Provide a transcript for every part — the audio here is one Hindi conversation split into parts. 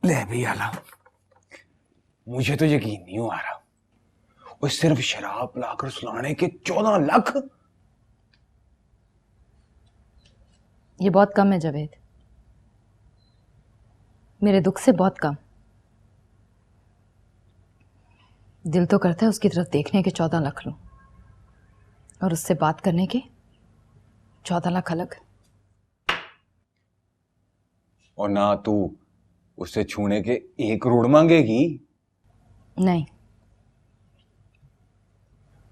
ले भी आला, मुझे तो यकीन नहीं हो आ रहा, वो सिर्फ शराब पिलाकर सुलाने के 14 लाख। ये बहुत कम है जावेद, मेरे दुख से बहुत कम। दिल तो करता है उसकी तरफ देखने के 14 लाख लूं और उससे बात करने के 14 लाख अलग। और ना तू उससे छूने के 1 करोड़ मांगेगी? नहीं,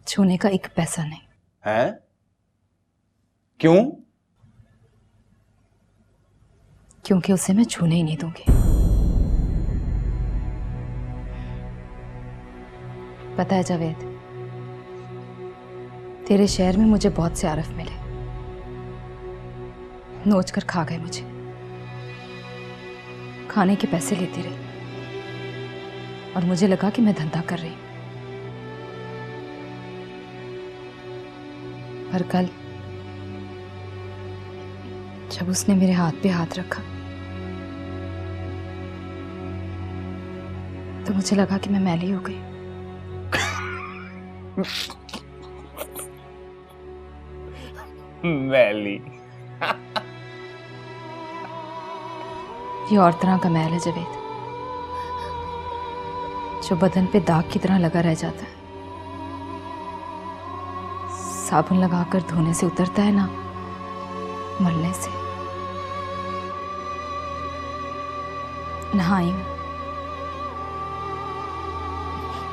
छूने का 1 पैसा नहीं। है? क्यों? क्योंकि उसे मैं छूने ही नहीं दूंगी। पता है जावेद, तेरे शहर में मुझे बहुत से आरिफ मिले, नोच कर खा गए मुझे, खाने के पैसे लेती रही और मुझे लगा कि मैं धंधा कर रही हूं। पर कल जब उसने मेरे हाथ पे हाथ रखा तो मुझे लगा कि मैं मैली हो गई। मैली? ये और तरह का मैल है जावेद, जो बदन पे दाग की तरह लगा रह जाता है। साबुन लगाकर धोने से उतरता है ना, मलने से। नहाई हूं,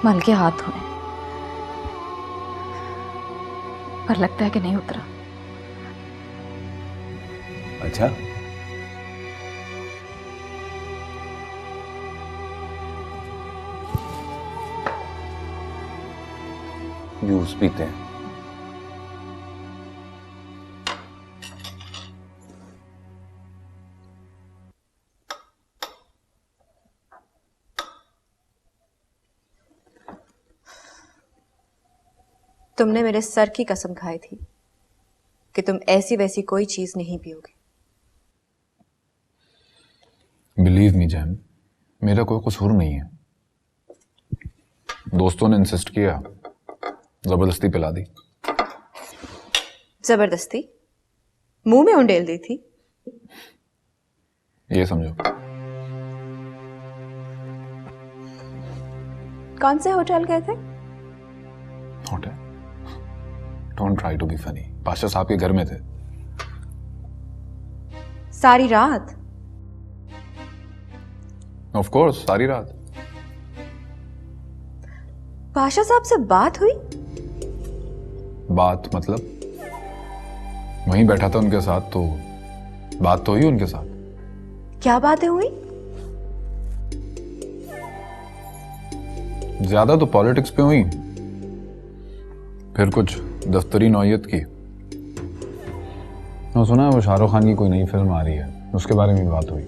मल के हाथ धोए, पर लगता है कि नहीं उतरा। अच्छा, जूस पीते हैं। तुमने मेरे सर की कसम खाई थी कि तुम ऐसी वैसी कोई चीज नहीं पियोगे। बिलीव मी जैम, मेरा कोई कसूर नहीं है। दोस्तों ने इंसिस्ट किया, जबरदस्ती पिला दी। जबरदस्ती? मुंह में उंडेल दी थी? ये समझो। कौन से होटल गए थे? Hotel? Don't try to be funny. Pasha साहब के घर में थे। सारी रात? ऑफ कोर्स, सारी रात। पाशा साहब से बात हुई? बात मतलब वहीं बैठा था उनके साथ, तो बात तो हुई उनके साथ। क्या बातें हुई? ज्यादा तो पॉलिटिक्स पे हुई, फिर कुछ दफ्तरी नौयत की। तो सुना है वो शाहरुख खान की कोई नई फिल्म आ रही है, उसके बारे में बात हुई।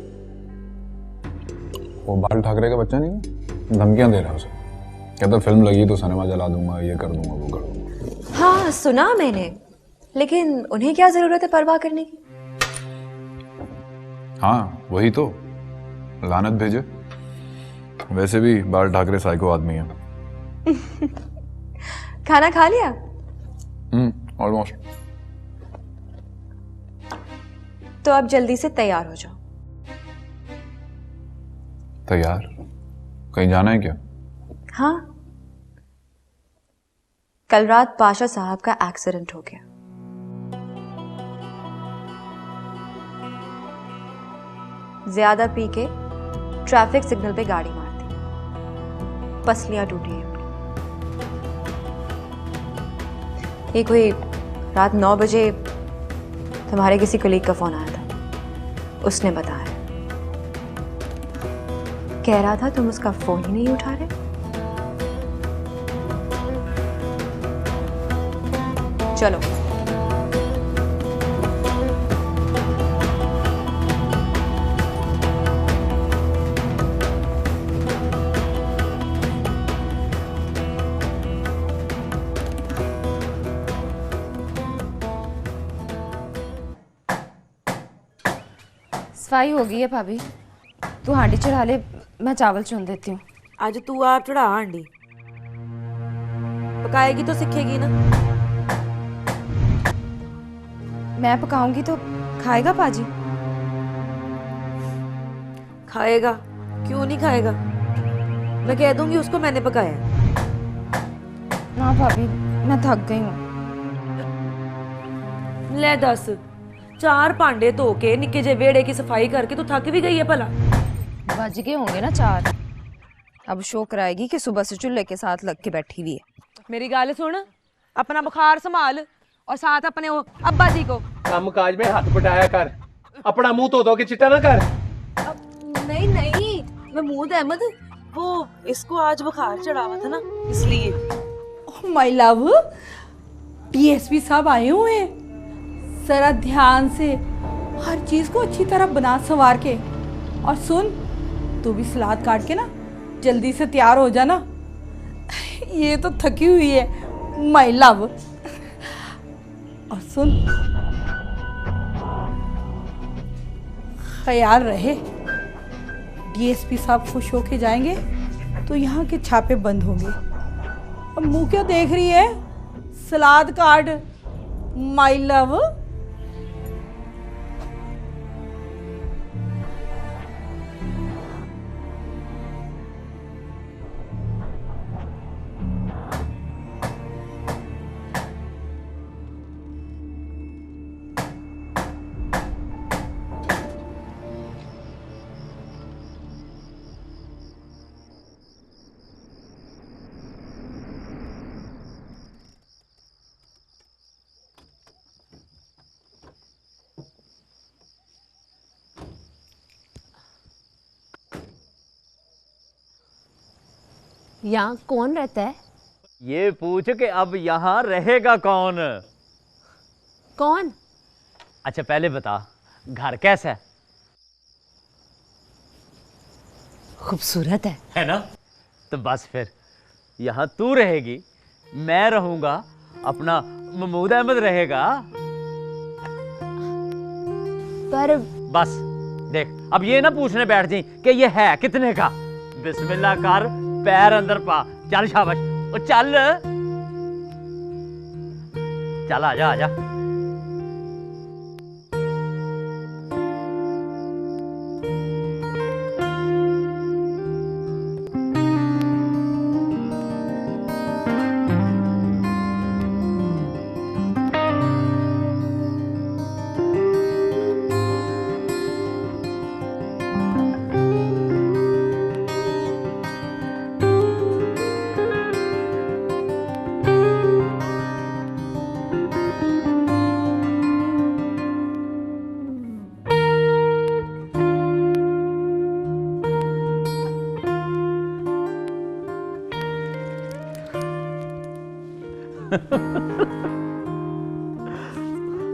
वो बाल ठाकरे का बच्चा नहीं है, धमकियां दे रहा है उसे, कहता फिल्म लगी तो सिनेमा जला दूंगा, ये कर दूंगा, वो कर दूंगा। हाँ सुना मैंने, लेकिन उन्हें क्या जरूरत है परवाह करने की? हाँ वही तो, लानत भेजे। वैसे भी बाल ठाकरे साइको आदमी है। खाना खा लिया? ऑलमोस्ट। तो अब जल्दी से तैयार हो जाओ। तैयार? कहीं जाना है क्या? हाँ, कल रात पाशा साहब का एक्सीडेंट हो गया। ज्यादा पी के ट्रैफिक सिग्नल पे गाड़ी मार दी, पसलियां टूटी हैं उनकी। ये कोई रात 9 बजे तुम्हारे किसी कलीग का फोन आया था, उसने बताया। कह रहा था तुम उसका फोन ही नहीं उठा रहे। चलो सफाई हो गई है भाभी, तू हांडी चढ़ा ले, मैं चावल चुन देती हूँ। आज तू आप चढ़ा हांडी, पकाएगी तो सीखेगी ना। मैं पकाऊंगी तो खाएगा पाजी? खाएगा, क्यों नहीं खाएगा। मैं कह दूंगी उसको मैंने पकाया। ना भाभी, मैं थक गई हूँ। ले दस, 4 भांडे धो के निक्के जे वेड़े की सफाई करके तू थक भी गई है भला। बज गए होंगे ना 4। अब शो कराएगी कि सुबह से चूल्हे के साथ लग के बैठी हुई है। मेरी गाल सुन, अपना बुखार संभाल और साथ अपने वो अब्बा जी को काम काज में हाथ बटाया कर, अपना मुंह धो के चिट्टा ना कर। नहीं नहीं, मैं महमूद अहमद, वो इसको आज बुखार चढ़ा हुआ था ना, इसलिए। माय लव, डीएसपी साहब आए हुए हैं, जरा ध्यान से हर चीज को अच्छी तरह बना संवार के। और सुन, तू भी सलाद काट के ना जल्दी से तैयार हो जाना। ये तो थकी हुई है माय लव। और सुन, ख्याल रहे, डीएसपी साहब खुश होके जाएंगे तो यहाँ के छापे बंद होंगे। अब मुंह क्यों देख रही है, सलाद काट माय लव। यहाँ कौन रहता है? ये पूछ के अब यहाँ रहेगा कौन? कौन? अच्छा पहले बता, घर कैसा है? खूबसूरत है ना? तो बस फिर यहाँ तू रहेगी, मैं रहूंगा, अपना महमूद अहमद रहेगा। पर बस देख, अब ये ना पूछने बैठ जाई कि ये है कितने का। बिस्मिल्लाह कर, पैर अंदर पा, चल शाबाश, ओ चल चल, आजा आजा।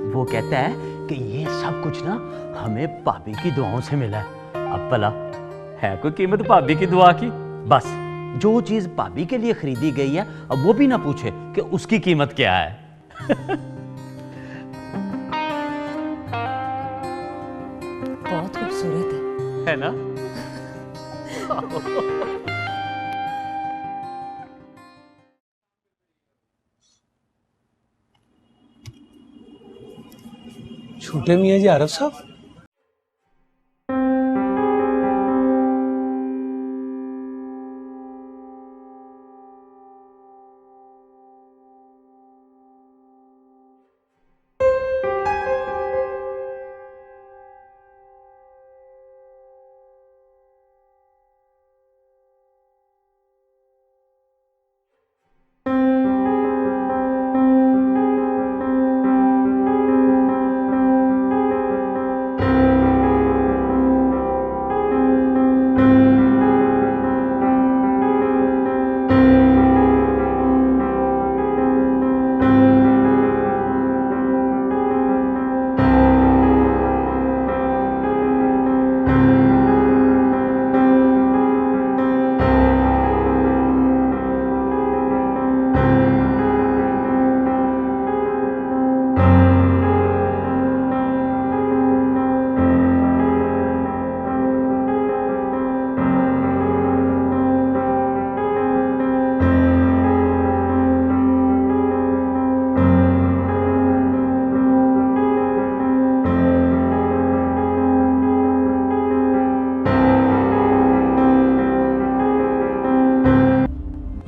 वो कहता है कि ये सब कुछ ना हमें भाभी की दुआओं से मिला है। अब भला है कोई कीमत भाभी की दुआ की? बस जो चीज भाभी के लिए खरीदी गई है, अब वो भी ना पूछे कि उसकी कीमत क्या है। बहुत खूबसूरत है ना? छोटे मियाँ जी आरफ साहब,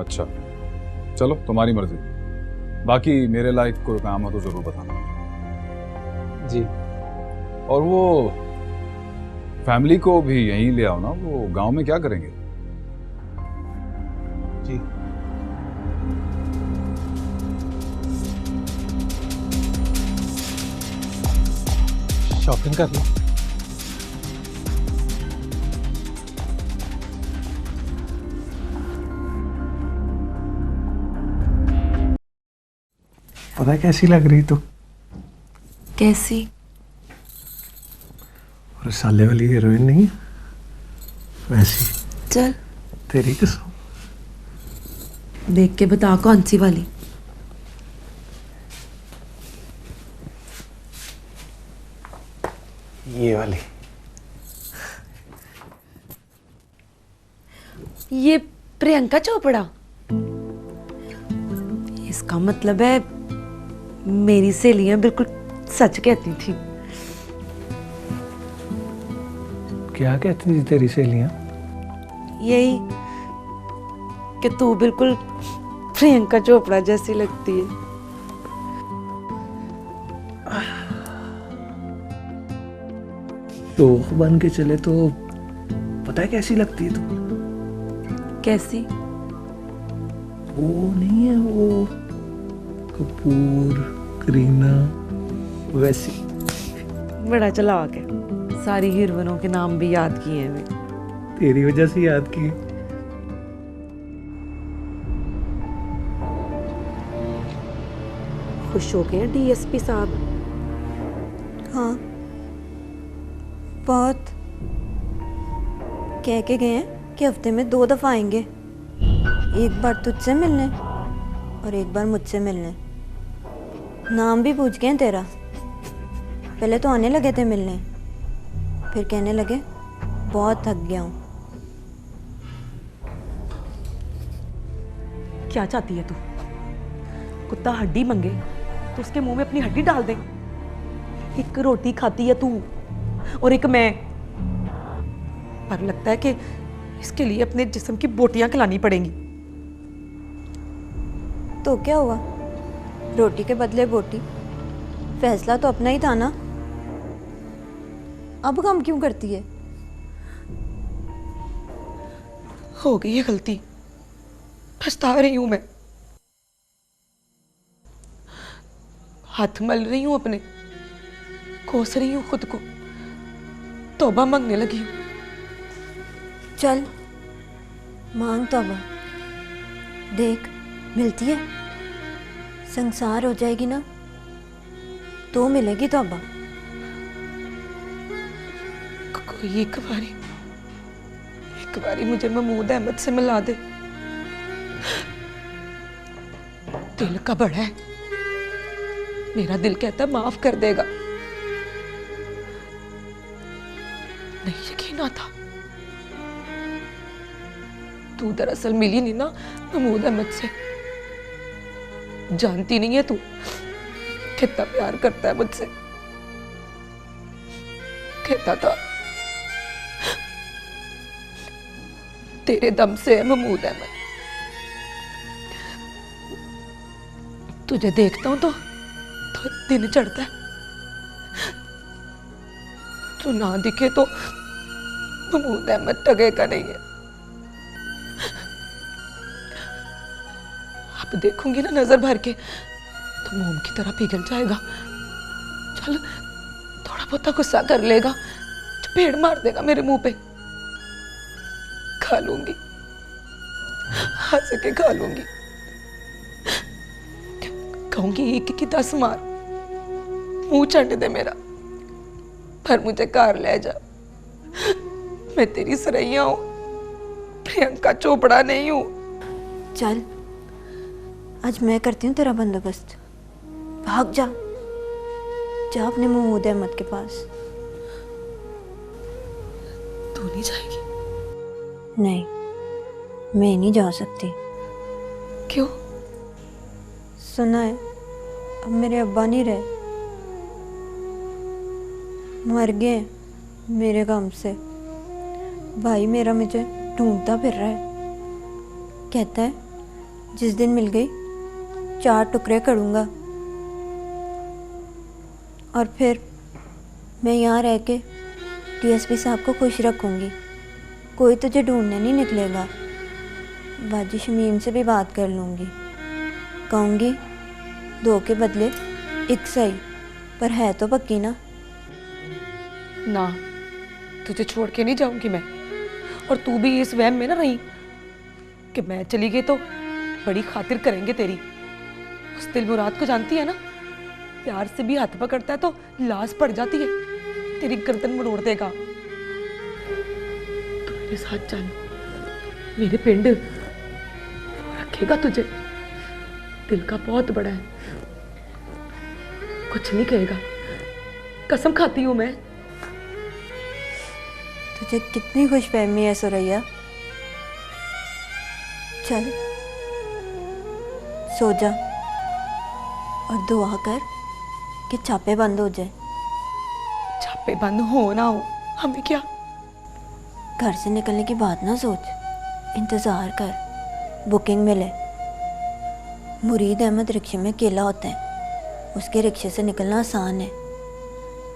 अच्छा चलो तुम्हारी मर्जी, बाकी मेरे लायक कोई काम हो तो जरूर बताना। जी। और वो फैमिली को भी यहीं ले आओ ना, वो गांव में क्या करेंगे? जी। शॉपिंग कर लो। पता है कैसी लग रही तू? कैसी? और साले वाली हीरोइन नहीं वैसी। चल तेरी कसम। देख के बता कौन सी वाली। ये वाली। ये प्रियंका चोपड़ा। इसका मतलब है मेरी सहेलियां बिल्कुल सच कहती थी। क्या कहती थी तेरी सहेलियां? यही कि तू बिल्कुल प्रियंका चोपड़ा जैसी लगती है। तो बन के चले तो पता है कैसी लगती है तू? कैसी? वो नहीं है वो कपूर करीना वैसी। बड़ा चालाक है, सारी हीरोइनों के नाम भी याद किए हैं मैं। तेरी वजह से याद की। खुश हो गए डीएसपी साहब? हाँ बहुत। कह के गए हैं कि हफ्ते में 2 दफ़ा आएंगे, एक बार तुझसे मिलने और एक बार मुझसे मिलने। नाम भी पूछ गए हैं तेरा। पहले तो आने लगे थे मिलने, फिर कहने लगे बहुत थक गया हूँ। क्या चाहती है तू? कुत्ता हड्डी मंगे तो उसके मुंह में अपनी हड्डी डाल दे। एक रोटी खाती है तू और एक मैं, पर लगता है कि इसके लिए अपने जिस्म की बोटियां खिलानी पड़ेंगी। तो क्या हुआ, रोटी के बदले बोटी। फैसला तो अपना ही था ना, अब काम क्यों करती है? हो गई है गलती, पछता रही हूं मैं। हाथ मल रही हूं अपने, कोस रही हूं खुद को, तौबा मांगने लगी हूं। चल मांग तौबा, देख मिलती है। संसार हो जाएगी ना तो मिलेगी तौबा। कोई एक बारी मुझे महमूद अहमद से मिला दे। दिल का बड़ा है, मेरा दिल कहता है माफ कर देगा। नहीं यकीन आता, तू दरअसल मिली नहीं ना महमूद अहमद से। जानती नहीं है तू कितना प्यार करता है मुझसे। कहता था तेरे दम से है महमूद अहमद। तुझे देखता हूं तो दिन चढ़ता है। तू ना दिखे तो महमूद अहमद टगे का नहीं है। अब देखूंगी ना नजर भर के तो मोम की तरह पिघल जाएगा। चल थोड़ा बहुत गुस्सा कर लेगा, चपेड़ मार देगा मेरे मुंह पे। खा लूंगी, हंस के खा लूंगी। कहूंगी एक की 10 मार, मुंह चंड दे मेरा, पर मुझे कार ले जा। मैं तेरी सरैया हूं, प्रियंका चोपड़ा नहीं हूं। चल आज मैं करती हूँ तेरा बंदोबस्त। भाग जा, जा अपने महमूद अहमद के पास। तू नहीं जाएगी? नहीं, मैं नहीं जा सकती। क्यों? सुना है अब मेरे अब्बा नहीं रहे, मर गए मेरे गम से। भाई मेरा मुझे ढूंढता फिर रहा है, कहता है जिस दिन मिल गई 4 टुकड़े करूँगा और फिर मैं यहाँ रह के डीएसपी साहब को खुश रखूँगी। कोई तुझे ढूंढने नहीं निकलेगा। बाजी शमीम से भी बात कर लूँगी, कहूँगी 2 के बदले 1 सही, पर है तो पक्की ना। ना, तुझे छोड़ के नहीं जाऊंगी मैं। और तू भी इस वहम में ना रही कि मैं चली गई तो बड़ी खातिर करेंगे तेरी। उस दिल मुराद को जानती है ना, प्यार से भी हाथ पकड़ता है तो लाश पड़ जाती है, तेरी गर्दन मरोड़ देगा। तू मेरे साथ चल, मेरे पिंड वो रखेगा तुझे। दिल का बहुत बड़ा है, कुछ नहीं कहेगा, कसम खाती हूं मैं। तुझे कितनी खुशफहमी है सुरैया। चल सो जा और दुआ कर कि छापे बंद हो जाए। छापे बंद हो ना हो, हमें क्या। घर से निकलने की बात ना सोच, इंतज़ार कर, बुकिंग मिले। मुरीद अहमद रिक्शे में अकेला होता है, उसके रिक्शे से निकलना आसान है,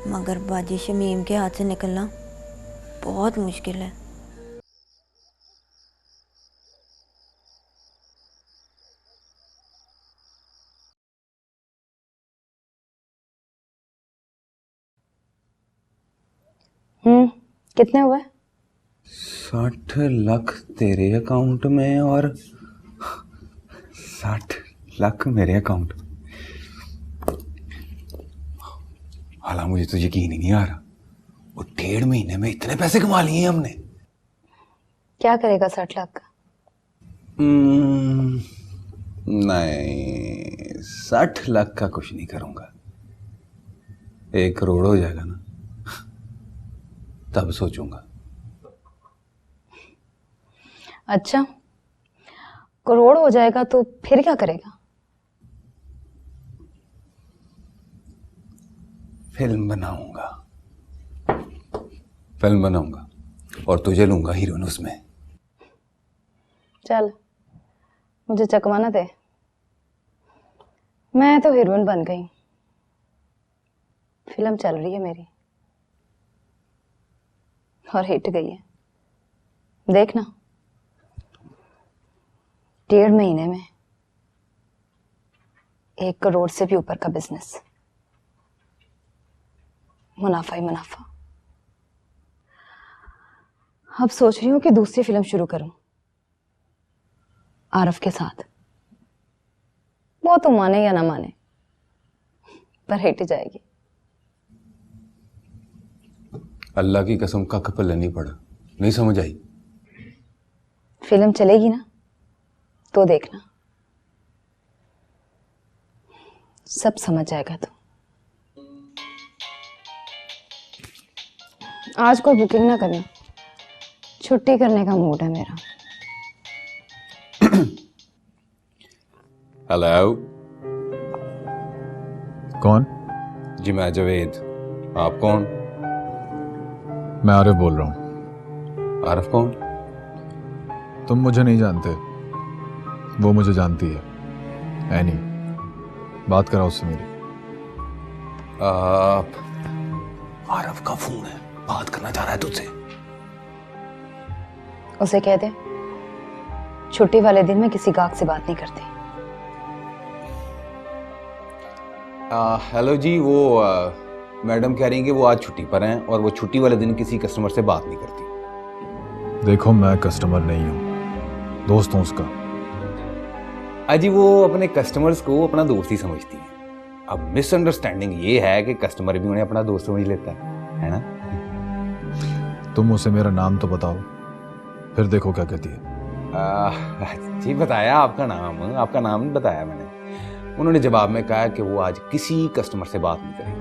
मगर बाजी शमीम के हाथ से निकलना बहुत मुश्किल है। कितने हुए? 60 लाख तेरे अकाउंट में और 60 लाख मेरे अकाउंट में। हालांकि मुझे तो यकीन ही नहीं आ रहा, वो 1.5 महीने में इतने पैसे कमा लिए हमने। क्या करेगा 60 लाख का? नहीं, 60 लाख का कुछ नहीं करूंगा। 1 करोड़ हो जाएगा ना, तब सोचूंगा। अच्छा, करोड़ हो जाएगा तो फिर क्या करेगा? फिल्म बनाऊंगा, फिल्म बनाऊंगा और तुझे लूंगा हीरोइन उसमें। चल, मुझे चकवाना दे, मैं तो हीरोइन बन गई, फिल्म चल रही है मेरी और हिट गई है। देखना, 1.5 महीने में 1 करोड़ से भी ऊपर का बिजनेस, मुनाफा ही मुनाफा। अब सोच रही हूँ कि दूसरी फिल्म शुरू करूं आरफ के साथ। वो तो माने या ना माने, पर हिट जाएगी। अल्लाह की कसम का पल्ले नहीं पड़ा, नहीं समझ आई। फिल्म चलेगी ना तो देखना, सब समझ जाएगा तू। आज कोई बुकिंग ना करना, छुट्टी करने का मूड है मेरा। हेलो। कौन? जी मैं जावेद। आप कौन? मैं आरिफ बोल रहा हूँ। आरिफ कौन? तुम मुझे नहीं जानते, वो मुझे जानती है। एनी, बात करा उससे मेरी। आप आरिफ का फोन है, बात करना चाह रहा है तुझसे। उसे कह दे छुट्टी वाले दिन मैं किसी गाहक से बात नहीं करती। हेलो जी, वो मैडम कह रही हैं कि वो आज छुट्टी पर हैं और वो छुट्टी वाले दिन किसी कस्टमर से बात नहीं करती। देखो, मैं कस्टमर नहीं हूँ, दोस्त हूँ उसका। अजी वो अपने कस्टमर्स को अपना दोस्त ही समझती है। अब मिसअंडरस्टैंडिंग ये है कि कस्टमर भी उन्हें अपना दोस्त समझ लेता है ना? तुम उसे मेरा नाम तो बताओ, फिर देखो क्या कहती है। जी बताया आपका नाम बताया मैंने। उन्होंने जवाब में कहा कि वो आज किसी कस्टमर से बात नहीं करेंगे।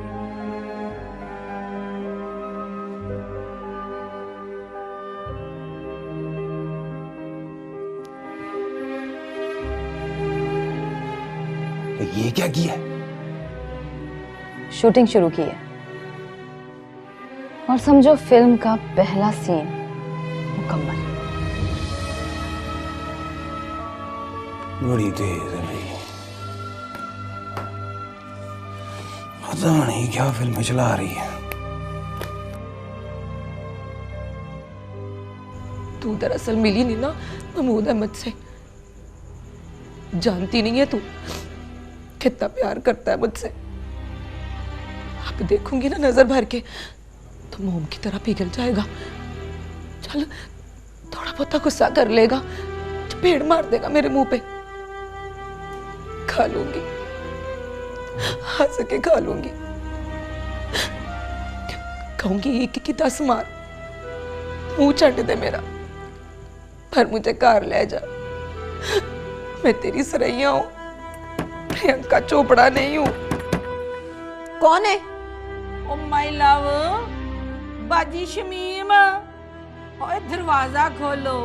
तो ये क्या किया है? शूटिंग शुरू की है और समझो फिल्म का पहला सीन मुकम्मल। बड़ी तेज है भाई, पता नहीं क्या फिल्म चला रही है। तू दरअसल मिली नहीं ना महमूद अहमद से। जानती नहीं है तू कितना प्यार करता है मुझसे। अब देखूंगी ना नजर भर के तो मोम की तरह पिघल जाएगा। चल थोड़ा बहुत गुस्सा कर लेगा, चपेड़ मार देगा मेरे मुंह पे। खा लूंगी, हंस के खा लूंगी। कहूंगी एक की 10 मार, मुंह चट दे मेरा, पर मुझे कार ले जा। मैं तेरी सरैया हूं, प्रियंका चोपड़ा नहीं हूं। कौन है? ओ माय लव, बाजी शमीम, ओए दरवाजा खोलो।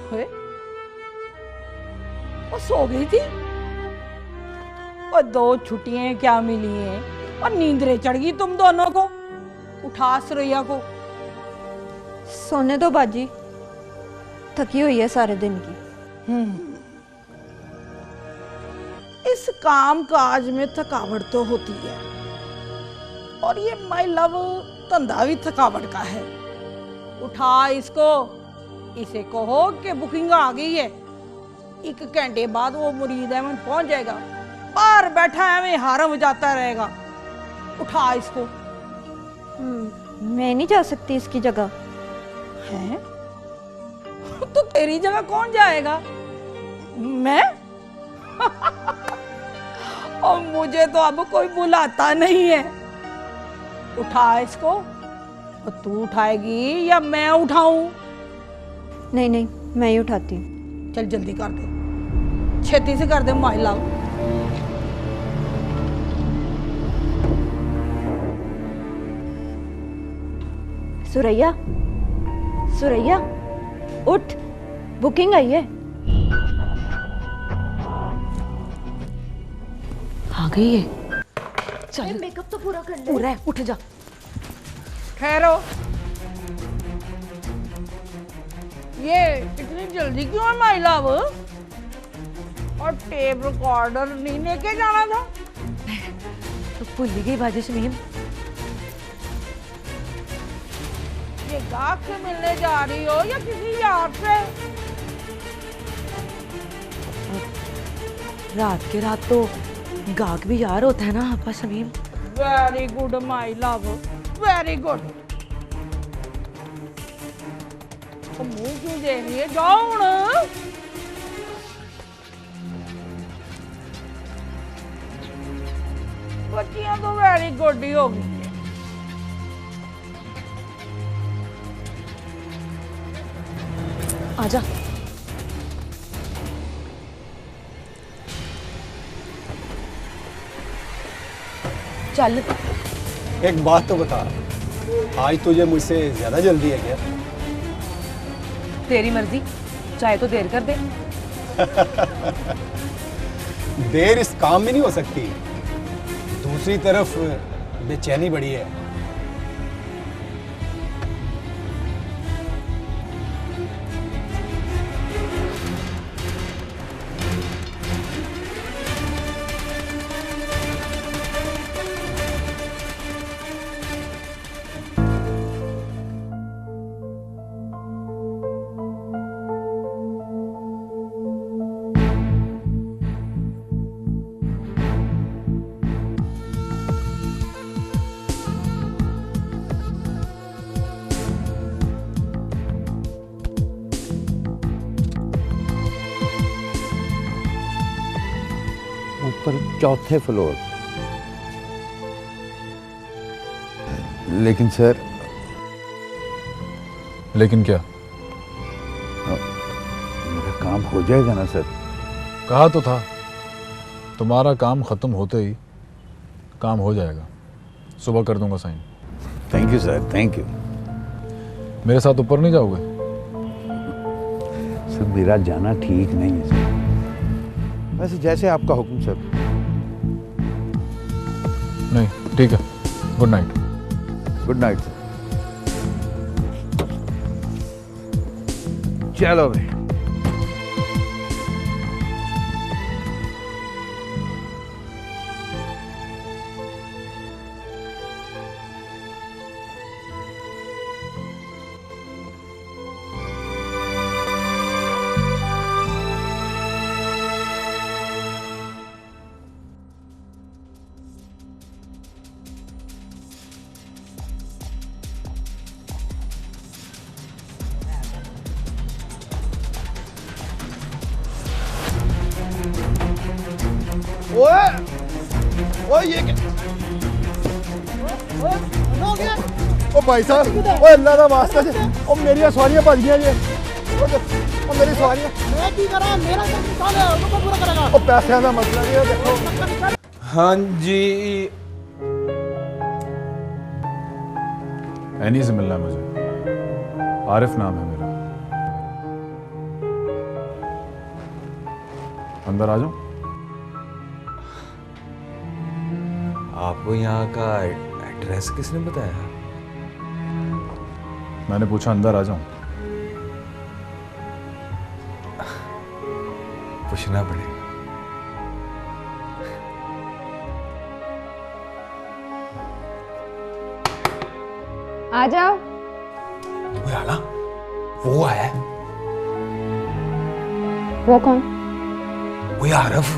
ओए, वो सो गई थी। और 2 छुट्टियां क्या मिली हैं और नींदरे चढ़ गई तुम दोनों को। उठा सुरैया को। सोने दो बाजी, थकी हुई है सारे दिन की। इस काम काज में थकावट तो होती है, और ये माय लव धंधा भी थकावट का है। उठा इसको, इसे कहो कि बुकिंग आ गई है। 1 घंटे बाद वो मुरीद अहमद पहुंच जाएगा। बाहर बैठा है में हारम जाता रहेगा। उठा इसको। मैं नहीं जा सकती इसकी जगह। हैं? तो तेरी जगह कौन जाएगा? मैं? और मुझे तो अब कोई बुलाता नहीं है। उठा इसको। और तू उठाएगी या मैं उठाऊं? नहीं नहीं, मैं ही उठाती हूँ। चल जल्दी कर दे, छेती से कर दे माय लव। सुरैया, सुरैया उठ, बुकिंग आई है। आ गई है। चल मेकअप तो पूरा कर ले। पूरा है, उठ जा। ठहरो, ये इतनी जल्दी क्यों है माय लव? और टेप रिकॉर्डर नहीं लेके जाना था? तो भूल ही गई बाजी शमीम। ये गाहक से मिलने जा रही हो या किसी यार से? रात के रात तो गाहक भी यार होता है ना आपा Shamim. Very good my love, very good. तो मुंह क्यों देख रही है? जाओ हुण। बच्चियां तो वेरी गुड ही होगी। आजा। चल। एक बात तो बता, आज तुझे मुझसे ज्यादा जल्दी है क्या? तेरी मर्जी, चाहे तो देर कर दे। देर इस काम में नहीं हो सकती। दूसरी तरफ बेचैनी बड़ी है। ऊपर 4थे फ्लोर। लेकिन सर। लेकिन क्या? मेरा काम हो जाएगा ना सर? कहा तो था, तुम्हारा काम खत्म होते ही काम हो जाएगा। सुबह कर दूंगा sign. Thank you sir, thank you. मेरे साथ ऊपर नहीं जाओगे? सर मेरा जाना ठीक नहीं है सर। वैसे जैसे आपका हुक्म सर। नहीं ठीक है। Good night. Good night sir. चलो भाई। ओए ये क्या? ओ भाई साहब, ओ अल्लाह दा वास्ता जे, ओ मेरी सवारियां भज गईयां जे, ओ मेरी सवारियां। मैं की करा, मेरा काम निकाल है, वो कब पूरा करेगा? ओ पैसे दा मसला नहीं है, देखो। हाँ जी। एनी से मिलना है मुझे, आरिफ नाम है मेरा। अंदर आ जाओ। आपको यहाँ का एड्रेस किसने बताया? मैंने पूछा अंदर आ जाऊं। पूछना पड़ेगा। आ जाओ। वो आला, वो आया है। वो कौन? वो आरफ।